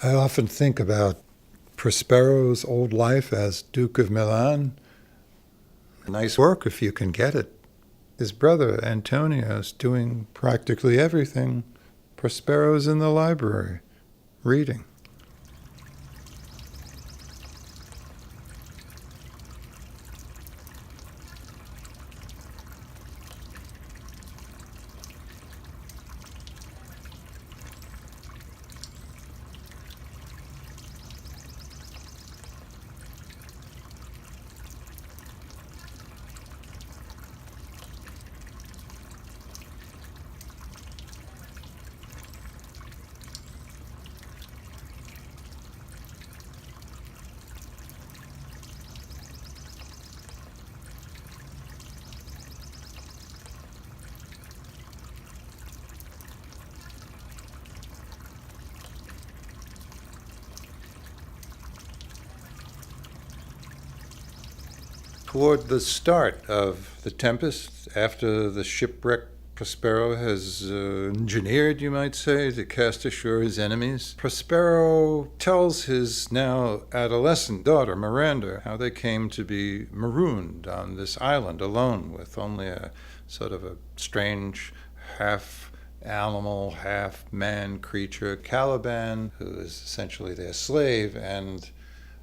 I often think about Prospero's old life as Duke of Milan. Nice work if you can get it. His brother Antonio's doing practically everything. Prospero's in the library, reading. Toward the start of the Tempest, after the shipwreck Prospero has engineered, you might say, to cast ashore his enemies, Prospero tells his now adolescent daughter, Miranda, how they came to be marooned on this island alone with only a sort of a strange half-animal, half-man creature, Caliban, who is essentially their slave, and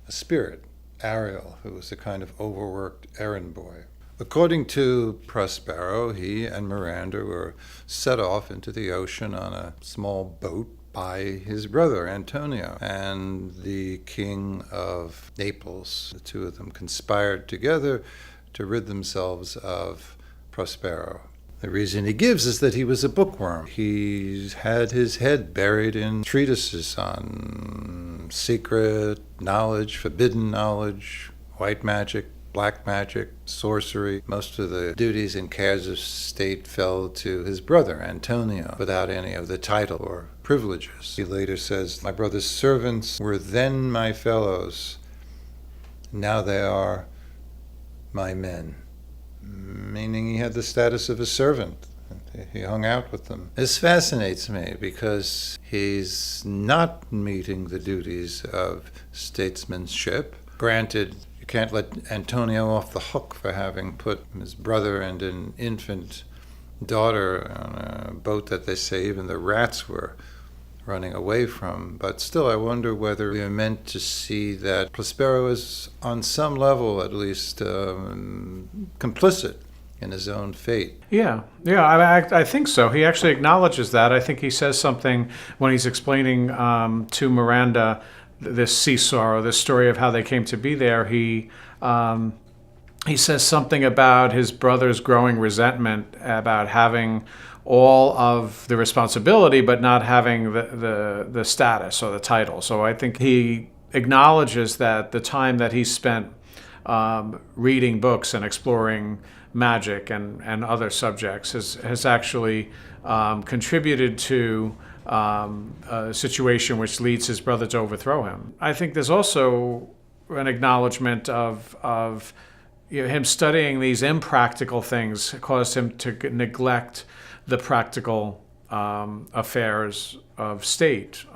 a spirit, Ariel, who was a kind of overworked errand boy. According to Prospero, he and Miranda were set off into the ocean on a small boat by his brother Antonio and the king of Naples. The two of them conspired together to rid themselves of Prospero. The reason he gives is that he was a bookworm. He had his head buried in treatises on secret knowledge, forbidden knowledge, white magic, black magic, sorcery. Most of the duties and cares of state fell to his brother, Antonio, without any of the title or privileges. He later says, "My brother's servants were then my fellows. Now they are my men." Meaning he had the status of a servant. He hung out with them. This fascinates me because he's not meeting the duties of statesmanship. Granted, you can't let Antonio off the hook for having put his brother and an infant daughter on a boat that they say even the rats were running away from. But still, I wonder whether we are meant to see that Prospero is, on some level at least, complicit in his own fate. Yeah, I think so. He actually acknowledges that. I think he says something when he's explaining to Miranda this seesaw, or this story of how they came to be there. He says something about his brother's growing resentment about having all of the responsibility but not having the status or the title. So I think he acknowledges that the time that he spent reading books and exploring magic and other subjects has actually contributed to a situation which leads his brother to overthrow him. I think there's also an acknowledgement of him studying these impractical things caused him to neglect the practical affairs of state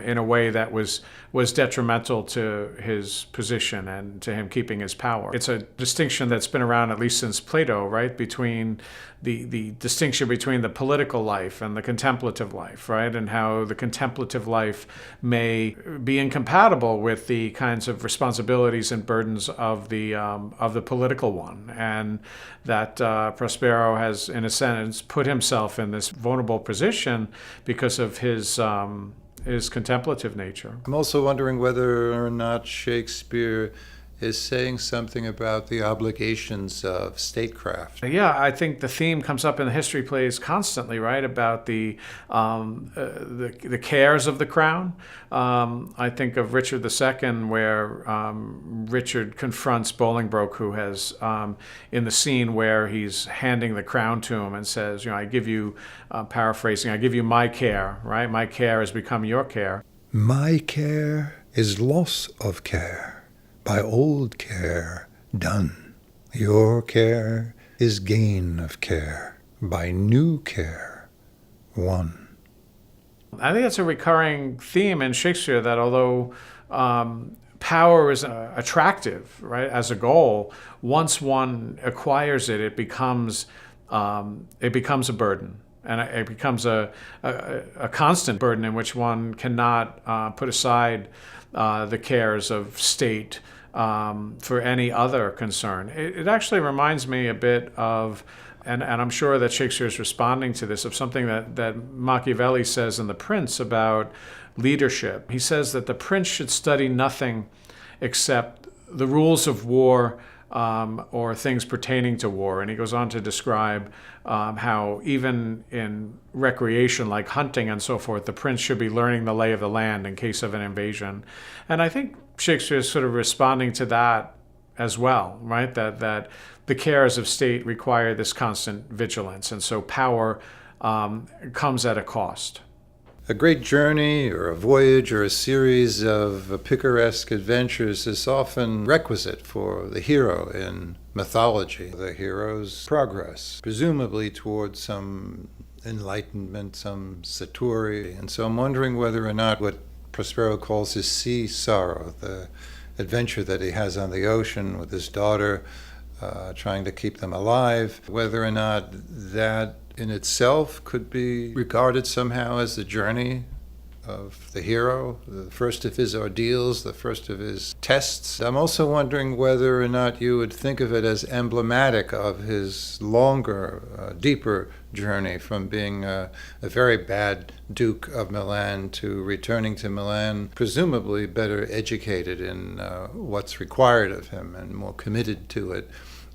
in a way that was detrimental to his position and to him keeping his power. It's a distinction that's been around at least since Plato, right? Between the distinction between the political life and the contemplative life, right? And how the contemplative life may be incompatible with the kinds of responsibilities and burdens of the political one, and that Prospero has, in a sense, put himself in this vulnerable position because of his contemplative nature. I'm also wondering whether or not Shakespeare is saying something about the obligations of statecraft. Yeah, I think the theme comes up in the history plays constantly, right? About the cares of the crown. I think of Richard II, where Richard confronts Bolingbroke, who has in the scene where he's handing the crown to him and says, "I give you," paraphrasing, "I give you my care, right? My care has become your care." My care is loss of care, by old care done. Your care is gain of care, by new care won. I think that's a recurring theme in Shakespeare, that although power is attractive, right, as a goal, once one acquires it, it becomes a burden. And it becomes a constant burden in which one cannot put aside the cares of state for any other concern. It actually reminds me a bit of, and I'm sure that Shakespeare is responding to this, of something that Machiavelli says in The Prince about leadership. He says that the prince should study nothing except the rules of war or things pertaining to war. And he goes on to describe how even in recreation like hunting and so forth, the prince should be learning the lay of the land in case of an invasion. And I think Shakespeare is sort of responding to that as well, right? That the cares of state require this constant vigilance. And so power comes at a cost. A great journey or a voyage or a series of picaresque adventures is often requisite for the hero in mythology. The hero's progress, presumably towards some enlightenment, some satori. And so I'm wondering whether or not what Prospero calls his sea sorrow, the adventure that he has on the ocean with his daughter, trying to keep them alive, whether or not that in itself could be regarded somehow as the journey of the hero, the first of his ordeals, the first of his tests. I'm also wondering whether or not you would think of it as emblematic of his longer, deeper journey from being a very bad Duke of Milan to returning to Milan, presumably better educated in what's required of him and more committed to it.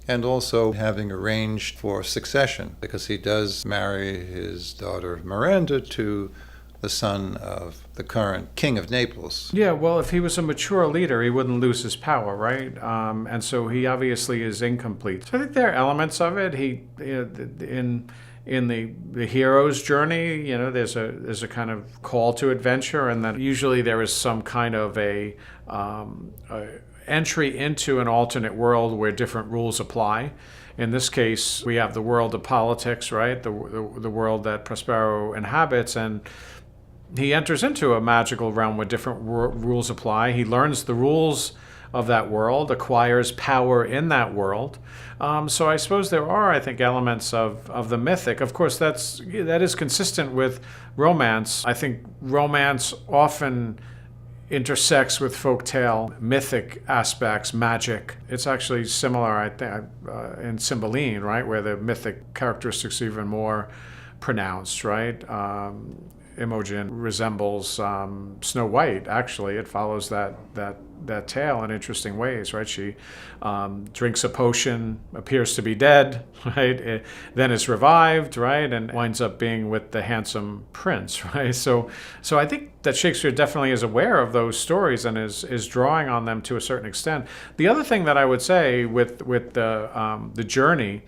And also having arranged for succession, because he does marry his daughter Miranda to the son of the current king of Naples. Yeah, well, if he was a mature leader, he wouldn't lose his power, right? And so he obviously is incomplete. So I think there are elements of it. In the hero's journey, there's a kind of call to adventure, and that usually there is some kind of a entry into an alternate world where different rules apply. In this case, we have the world of politics, right? The world that Prospero inhabits, and he enters into a magical realm where different rules apply. He learns the rules of that world, acquires power in that world. So I suppose there are, I think, elements of the mythic. Of course, that is consistent with romance. I think romance often intersects with folktale, mythic aspects, magic. It's actually similar, I think, in Cymbeline, right, where the mythic characteristics are even more pronounced, right? Imogen resembles Snow White. Actually, it follows that tale in interesting ways, right? She drinks a potion, appears to be dead, right? Then is revived, right? And winds up being with the handsome prince, right? So I think that Shakespeare definitely is aware of those stories and is drawing on them to a certain extent. The other thing that I would say with the journey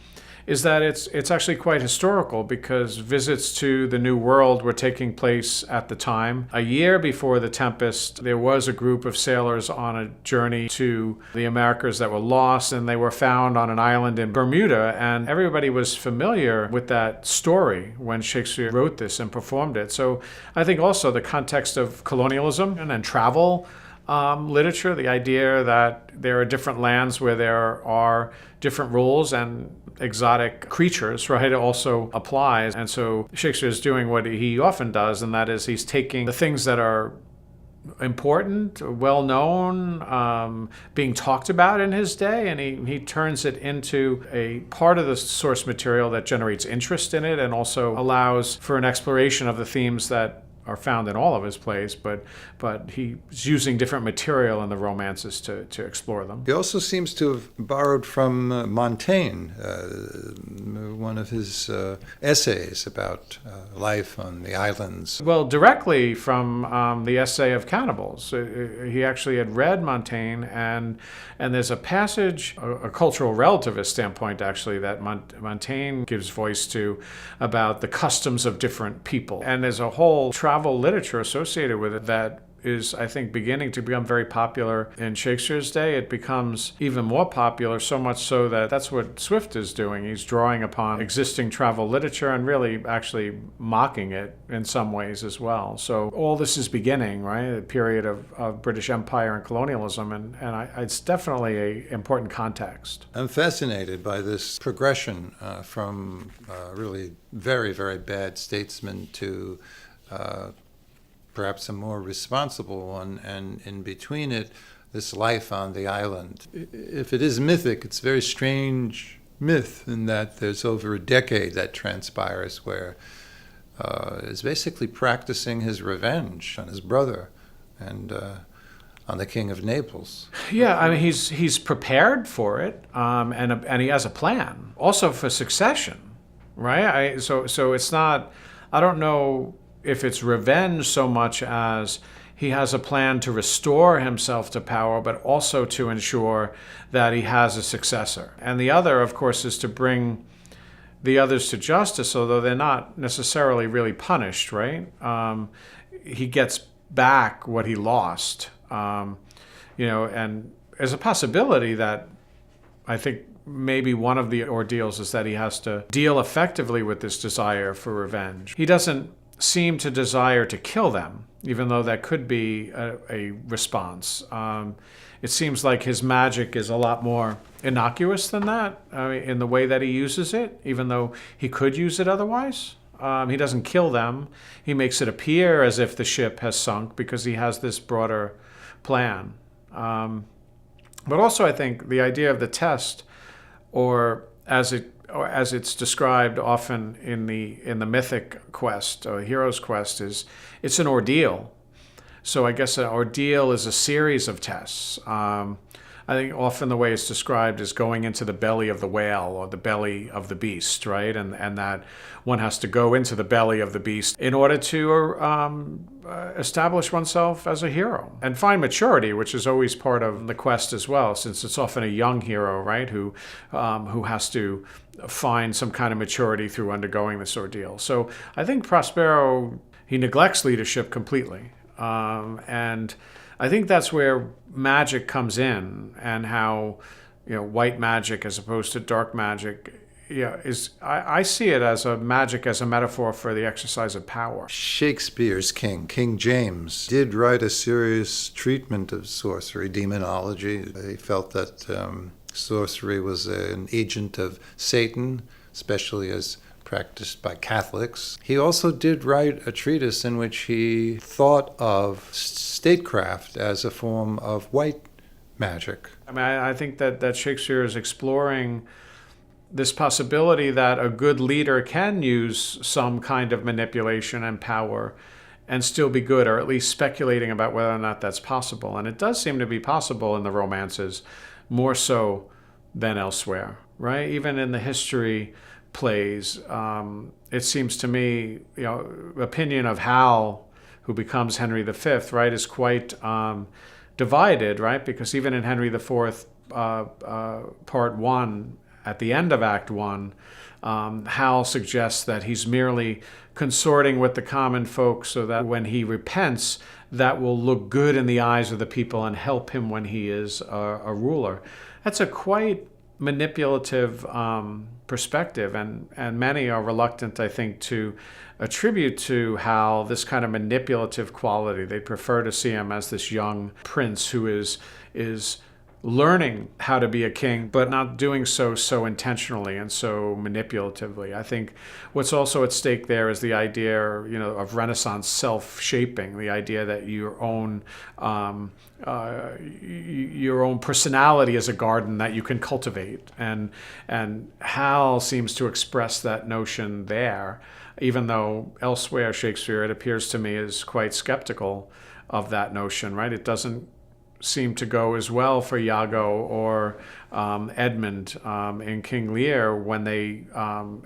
is that it's actually quite historical, because visits to the New World were taking place at the time. A year before the Tempest, there was a group of sailors on a journey to the Americas that were lost, and they were found on an island in Bermuda, and everybody was familiar with that story when Shakespeare wrote this and performed it. So I think also the context of colonialism and travel literature, the idea that there are different lands where there are different rules and exotic creatures, right, also applies. And so Shakespeare is doing what he often does, and that is he's taking the things that are important, well-known, being talked about in his day, and he turns it into a part of the source material that generates interest in it and also allows for an exploration of the themes that are found in all of his plays, but he's using different material in the romances to explore them. He also seems to have borrowed from Montaigne, one of his essays about life on the islands. Well, directly from the essay of Cannibals. He actually had read Montaigne, and there's a passage, a cultural relativist standpoint actually, that Montaigne gives voice to about the customs of different people. And there's a whole travel literature associated with it that is, I think, beginning to become very popular in Shakespeare's day. It becomes even more popular, so much so that that's what Swift is doing. He's drawing upon existing travel literature and really actually mocking it in some ways as well. So all this is beginning, right? A period of British Empire and colonialism, and it's definitely an important context. I'm fascinated by this progression from really very, very bad statesman to perhaps a more responsible one, and in between it, this life on the island. If it is mythic, it's a very strange myth in that there's over a decade that transpires where is basically practicing his revenge on his brother and on the King of Naples. Yeah, I mean, he's prepared for it, and he has a plan also for succession, right? So it's not. I don't know if it's revenge so much as he has a plan to restore himself to power, but also to ensure that he has a successor. And the other, of course, is to bring the others to justice, although they're not necessarily really punished, right? He gets back what he lost, and there's a possibility that I think maybe one of the ordeals is that he has to deal effectively with this desire for revenge. He doesn't seem to desire to kill them, even though that could be a response. It seems like his magic is a lot more innocuous than that in the way that he uses it, even though he could use it otherwise. He doesn't kill them. He makes it appear as if the ship has sunk because he has this broader plan. But also I think the idea of the test, or as it's described often in the mythic quest or hero's quest, is it's an ordeal. So I guess an ordeal is a series of tests. I think often the way it's described is going into the belly of the whale or the belly of the beast, right? And that one has to go into the belly of the beast in order to establish oneself as a hero and find maturity, which is always part of the quest as well, since it's often a young hero, right, who has to find some kind of maturity through undergoing this ordeal. So I think Prospero, he neglects leadership completely, and I think that's where magic comes in, and how white magic as opposed to dark magic is. I see it as a magic as a metaphor for the exercise of power. Shakespeare's King James, did write a serious treatment of sorcery, demonology. He felt that sorcery was an agent of Satan, especially as practiced by Catholics. He also did write a treatise in which he thought of statecraft as a form of white magic. I mean, I think that Shakespeare is exploring this possibility that a good leader can use some kind of manipulation and power and still be good, or at least speculating about whether or not that's possible. And it does seem to be possible in the romances, more so than elsewhere, right? Even in the history plays, it seems to me, opinion of Hal, who becomes Henry V, right, is quite divided, right? Because even in Henry IV, Part 1, at the end of Act 1, Hal suggests that he's merely consorting with the common folk so that when he repents, that will look good in the eyes of the people and help him when he is a ruler. That's a quite manipulative perspective, and many are reluctant, I think, to attribute to Hal this kind of manipulative quality. They prefer to see him as this young prince who is learning how to be a king, but not doing so intentionally and so manipulatively. I think what's also at stake there is the idea, of Renaissance self-shaping, the idea that your own personality is a garden that you can cultivate, and Hal seems to express that notion there, even though elsewhere Shakespeare, it appears to me, is quite skeptical of that notion, right? It doesn't seem to go as well for Iago or Edmund in King Lear when they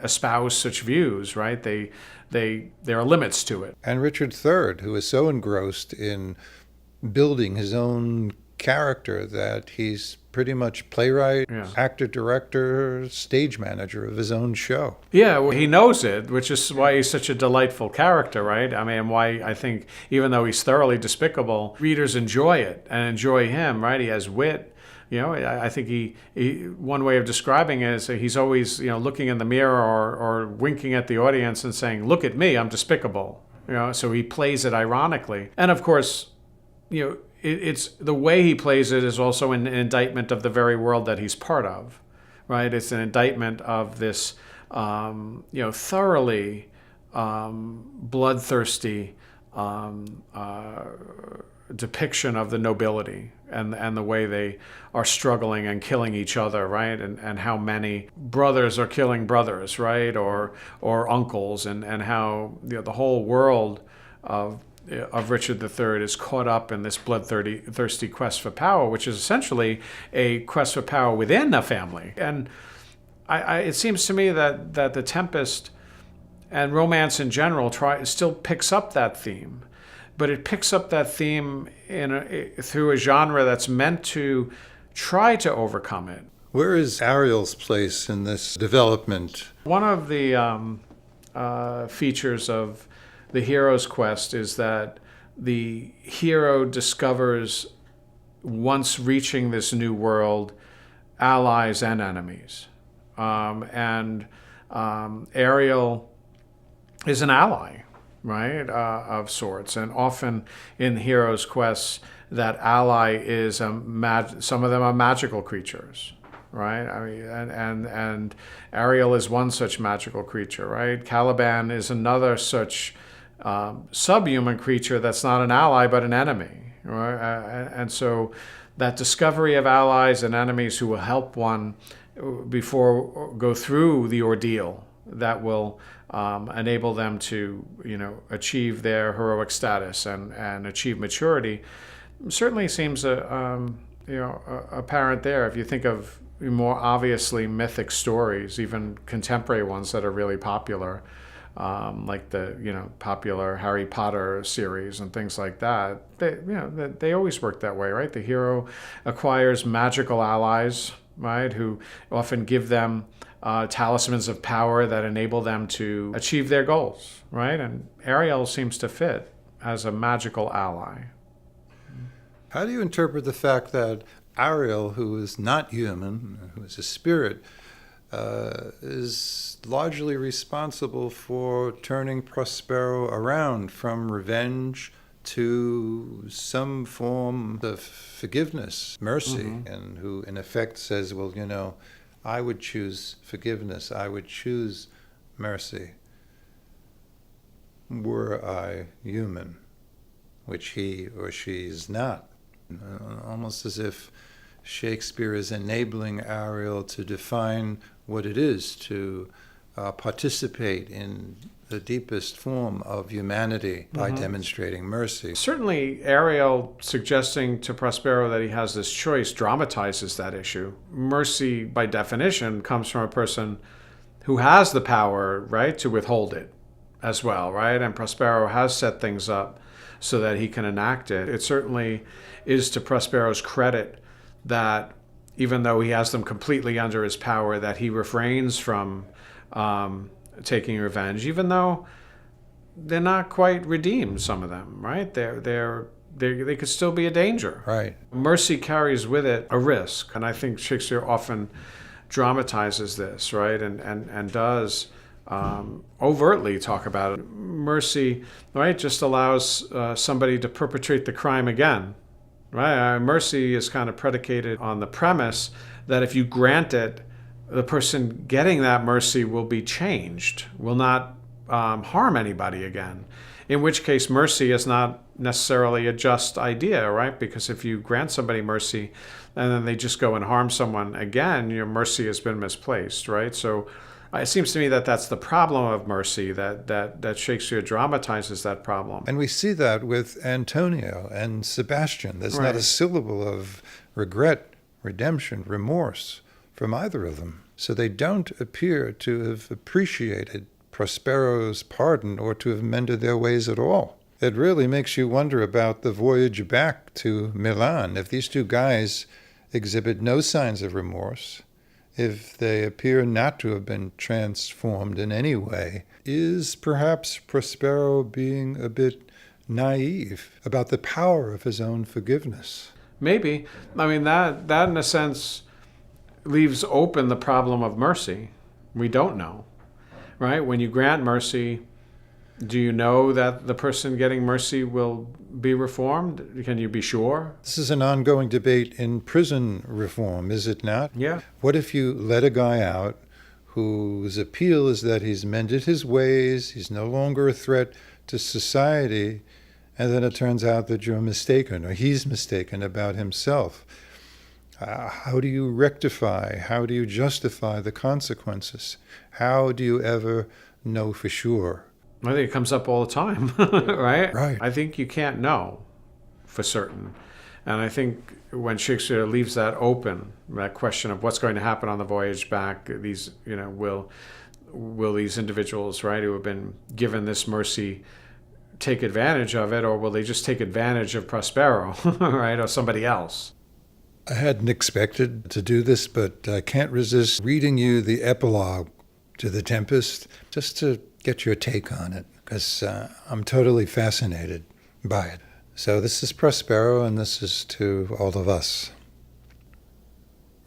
espouse such views, right? There are limits to it. And Richard III, who is so engrossed in building his own character that he's pretty much playwright, Yeah. actor, director, stage manager of his own show. Yeah, well, he knows it, which is why he's such a delightful character, right? I mean, why I think even though he's thoroughly despicable, readers enjoy it and enjoy him, right? He has wit. You know, I think he one way of describing it is that he's always, looking in the mirror or winking at the audience and saying, "Look at me, I'm despicable." So he plays it ironically. And of course, it's the way he plays it is also an indictment of the very world that he's part of, right? It's an indictment of this, thoroughly bloodthirsty depiction of the nobility and the way they are struggling and killing each other, right? And how many brothers are killing brothers, right? Or uncles, and how the whole world of Richard III is caught up in this bloodthirsty quest for power, which is essentially a quest for power within a family. And it seems to me that the Tempest and romance in general still picks up that theme. But it picks up that theme through a genre that's meant to try to overcome it. Where is Ariel's place in this development? One of the features of the hero's quest is that the hero discovers, once reaching this new world, allies and enemies. Ariel is an ally, right, of sorts. And often in heroes' quests, that ally is some of them are magical creatures, right? I mean, and Ariel is one such magical creature, right? Caliban is another such subhuman creature that's not an ally but an enemy, right? And so that discovery of allies and enemies who will help one go through the ordeal that will enable them to, achieve their heroic status and achieve maturity, certainly seems apparent there. If you think of more obviously mythic stories, even contemporary ones that are really popular, like the popular Harry Potter series and things like that, they always work that way, right? The hero acquires magical allies, right, who often give them talismans of power that enable them to achieve their goals, right? And Ariel seems to fit as a magical ally. How do you interpret the fact that Ariel, who is not human, who is a spirit, is largely responsible for turning Prospero around from revenge to some form of forgiveness, mercy, and who in effect says, well, I would choose forgiveness, I would choose mercy, were I human, which he or she is not. Almost as if Shakespeare is enabling Ariel to define what it is to participate in the deepest form of humanity by demonstrating mercy. Certainly, Ariel suggesting to Prospero that he has this choice dramatizes that issue. Mercy, by definition, comes from a person who has the power, right, to withhold it as well, right? And Prospero has set things up so that he can enact it. It certainly is to Prospero's credit that even though he has them completely under his power, that he refrains from taking revenge, even though they're not quite redeemed, some of them, right? They could still be a danger. Right. Mercy carries with it a risk, and I think Shakespeare often dramatizes this, right, and does overtly talk about it. Mercy, right, just allows somebody to perpetrate the crime again, right? Mercy is kind of predicated on the premise that if you grant it, the person getting that mercy will be changed, will not harm anybody again. In which case, mercy is not necessarily a just idea, right? Because if you grant somebody mercy and then they just go and harm someone again, your mercy has been misplaced, right? So it seems to me that that's the problem of mercy, that Shakespeare dramatizes that problem. And we see that with Antonio and Sebastian. There's not a syllable of regret, redemption, remorse from either of them. So they don't appear to have appreciated Prospero's pardon or to have mended their ways at all. It really makes you wonder about the voyage back to Milan. If these two guys exhibit no signs of remorse, if they appear not to have been transformed in any way, is perhaps Prospero being a bit naive about the power of his own forgiveness? Maybe. I mean, that in a sense leaves open the problem of mercy. We don't know, right? When you grant mercy, do you know that the person getting mercy will be reformed? Can you be sure? This is an ongoing debate in prison reform, is it not? Yeah. What if you let a guy out whose appeal is that he's mended his ways, he's no longer a threat to society, and then it turns out that you're mistaken, or he's mistaken about himself? How do you rectify? How do you justify the consequences? How do you ever know for sure? I think it comes up all the time, right? Right. I think you can't know for certain. And I think when Shakespeare leaves that open, that question of what's going to happen on the voyage back, these, will these individuals, right, who have been given this mercy take advantage of it, or will they just take advantage of Prospero, right, or somebody else? I hadn't expected to do this, but I can't resist reading you the epilogue to The Tempest, just to get your take on it, because I'm totally fascinated by it. So this is Prospero, and this is to all of us.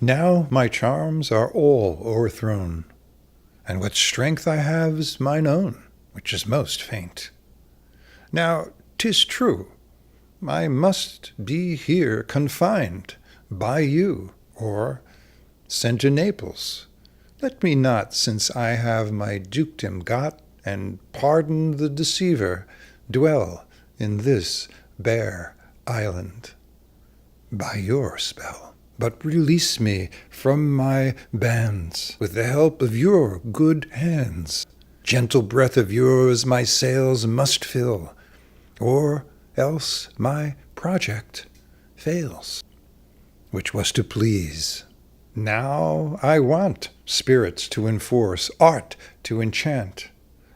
Now my charms are all o'erthrown, and what strength I have's mine own, which is most faint. Now 'tis true, I must be here confined by you, or sent to Naples. Let me not, since I have my dukedom got, and pardon the deceiver, dwell in this bare island by your spell, but release me from my bands with the help of your good hands. Gentle breath of yours my sails must fill, or else my project fails, which was to please. Now I want spirits to enforce, art to enchant,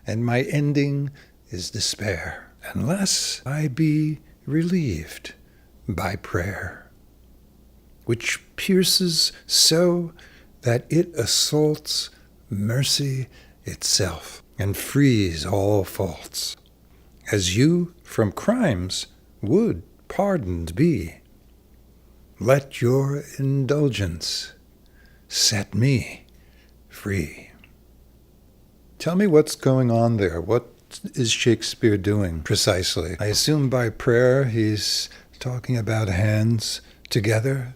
and my ending is despair, unless I be relieved by prayer, which pierces so that it assaults mercy itself, and frees all faults, as you from crimes would pardoned be. Let your indulgence set me free. Tell me what's going on there. What is Shakespeare doing precisely? I assume by prayer he's talking about hands together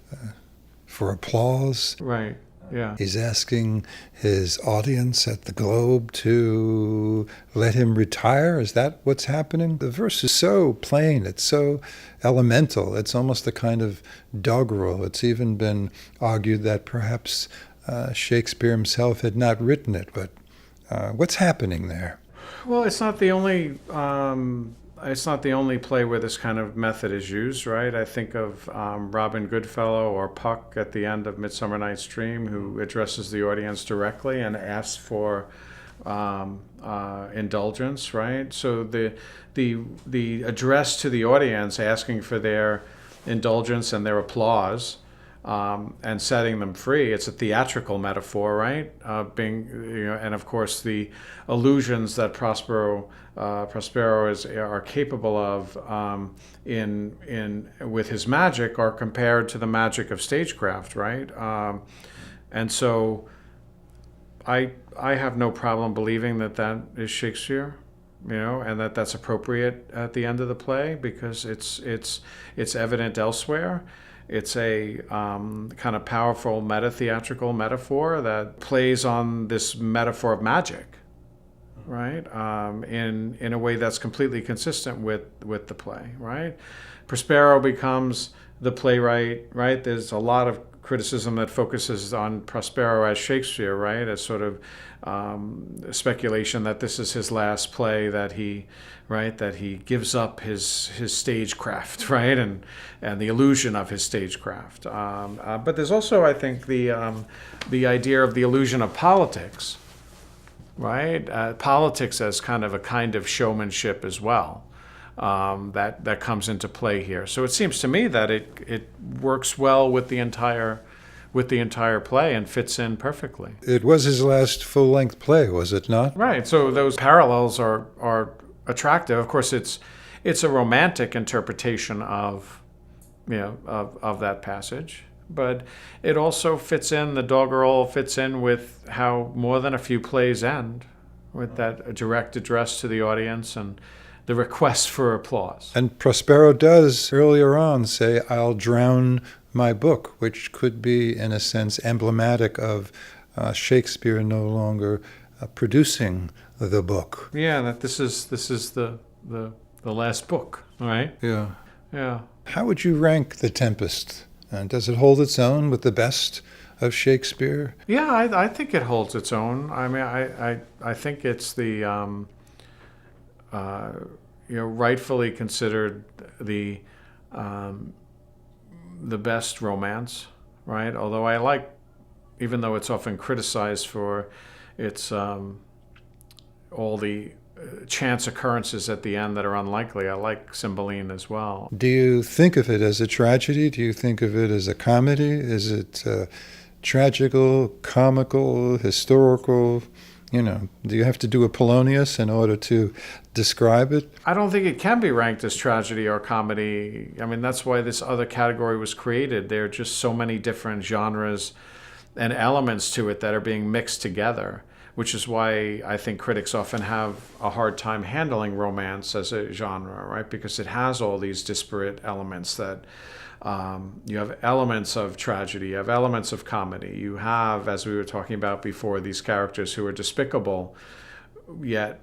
for applause. Right, yeah. He's asking his audience at the Globe to let him retire. Is that what's happening? The verse is so plain. It's so elemental. It's almost a kind of doggerel. It's even been argued that perhaps Shakespeare himself had not written it. But what's happening there? Well, it's not the only play where this kind of method is used, right? I think of Robin Goodfellow or Puck at the end of Midsummer Night's Dream, who addresses the audience directly and asks for indulgence, right? So the address to the audience, asking for their indulgence and their applause, and setting them free. It's a theatrical metaphor, right? And of course the illusions that Prospero are capable of with his magic are compared to the magic of stagecraft, right? And so I have no problem believing that is Shakespeare, and that's appropriate at the end of the play, because it's evident elsewhere. It's a kind of powerful meta-theatrical metaphor that plays on this metaphor of magic, right? In a way that's completely consistent with the play, right? Prospero becomes the playwright, right? There's a lot of criticism that focuses on Prospero as Shakespeare, right? As sort of speculation that this is his last play, that he gives up his stagecraft, right? And the illusion of his stagecraft. But there's also, I think, the idea of the illusion of politics, right? Politics as kind of showmanship as well. that comes into play here. So it seems to me that it works well with the entire play and fits in perfectly. It was his last full-length play, was it not? Right. So those parallels are attractive. Of course, it's a romantic interpretation of that passage, but it also fits in. The doggerel fits in with how more than a few plays end, with that direct address to the audience and the request for applause. And Prospero does earlier on say, "I'll drown my book," which could be, in a sense, emblematic of Shakespeare no longer producing the book. Yeah, that this is the last book, right? Yeah. Yeah. How would you rank The Tempest? Does it hold its own with the best of Shakespeare? Yeah, I think it holds its own. I mean, I think it's the rightfully considered the best romance, right? Although I like, even though it's often criticized for its all the chance occurrences at the end that are unlikely, I like Cymbeline as well. Do you think of it as a tragedy? Do you think of it as a comedy? Is it tragical, comical, historical? Do you have to do a Polonius in order to describe it? I don't think it can be ranked as tragedy or comedy. I mean, that's why this other category was created. There are just so many different genres and elements to it that are being mixed together, which is why I think critics often have a hard time handling romance as a genre, right? Because it has all these disparate elements that you have elements of tragedy, you have elements of comedy, you have, as we were talking about before, these characters who are despicable yet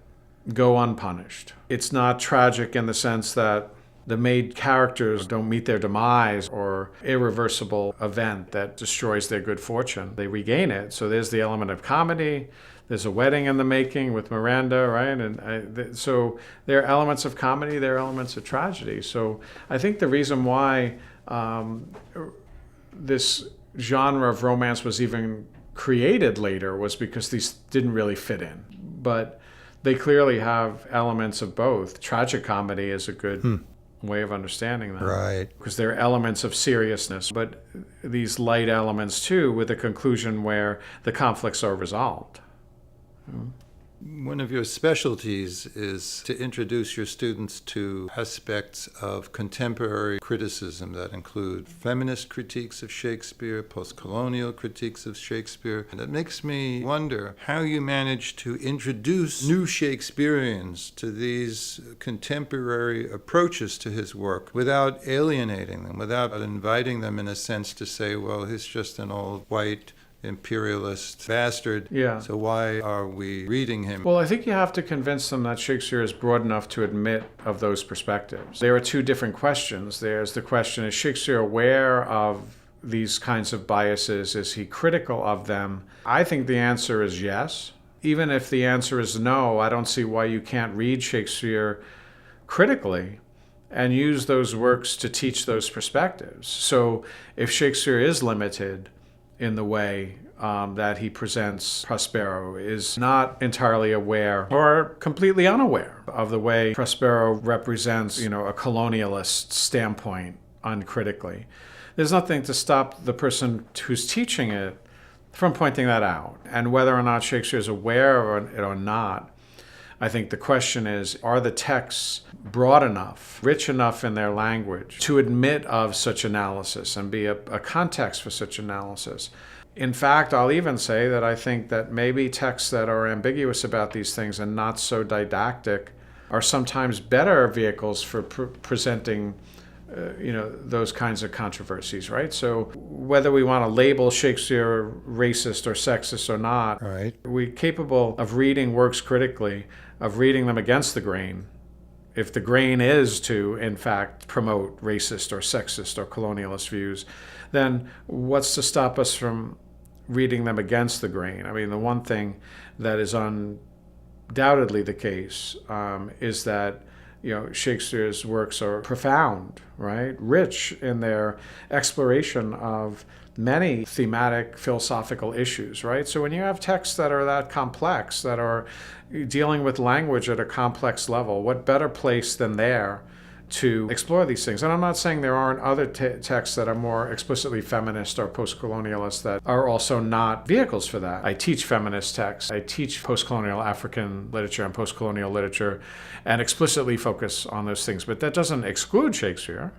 go unpunished. It's not tragic in the sense that the main characters don't meet their demise or irreversible event that destroys their good fortune. They regain it. So there's the element of comedy. There's a wedding in the making with Miranda, right? And so there are elements of comedy, there are elements of tragedy. So I think the reason why this genre of romance was even created later was because these didn't really fit in. But they clearly have elements of both. Tragic comedy is a good way of understanding that. Right. Because there are elements of seriousness, but these light elements too, with a conclusion where the conflicts are resolved. One of your specialties is to introduce your students to aspects of contemporary criticism that include feminist critiques of Shakespeare, post-colonial critiques of Shakespeare. And it makes me wonder how you manage to introduce new Shakespeareans to these contemporary approaches to his work without alienating them, without inviting them, in a sense, to say, well, he's just an old white imperialist bastard. Yeah. So why are we reading him? Well, I think you have to convince them that Shakespeare is broad enough to admit of those perspectives. There are two different questions. There's the question, is Shakespeare aware of these kinds of biases? Is he critical of them? I think the answer is yes. Even if the answer is no, I don't see why you can't read Shakespeare critically and use those works to teach those perspectives. So if Shakespeare is limited in the way that he presents Prospero, is not entirely aware or completely unaware of the way Prospero represents, a colonialist standpoint uncritically. There's nothing to stop the person who's teaching it from pointing that out. And whether or not Shakespeare is aware of it or not, I think the question is, are the texts broad enough, rich enough in their language to admit of such analysis and be a context for such analysis? In fact, I'll even say that I think that maybe texts that are ambiguous about these things and not so didactic are sometimes better vehicles for presenting those kinds of controversies, right? So whether we want to label Shakespeare racist or sexist or not, Right. we're capable of reading works critically, of reading them against the grain. If the grain is to, in fact, promote racist or sexist or colonialist views, then what's to stop us from reading them against the grain? I mean, the one thing that is undoubtedly the case is that Shakespeare's works are profound, right? Rich in their exploration of many thematic philosophical issues, right? So when you have texts that are that complex, that are dealing with language at a complex level, what better place than there to explore these things? And I'm not saying there aren't other texts that are more explicitly feminist or post-colonialist that are also not vehicles for that. I teach feminist texts. I teach post-colonial African literature and post-colonial literature and explicitly focus on those things. But that doesn't exclude Shakespeare.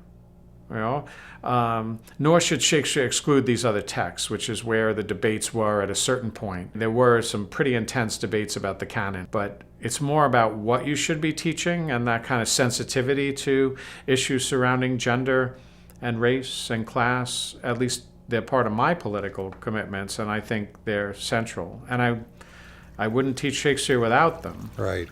Nor should Shakespeare exclude these other texts, which is where the debates were at a certain point. There were some pretty intense debates about the canon, but it's more about what you should be teaching and that kind of sensitivity to issues surrounding gender and race and class. At least they're part of my political commitments, and I think they're central. And I wouldn't teach Shakespeare without them. Right.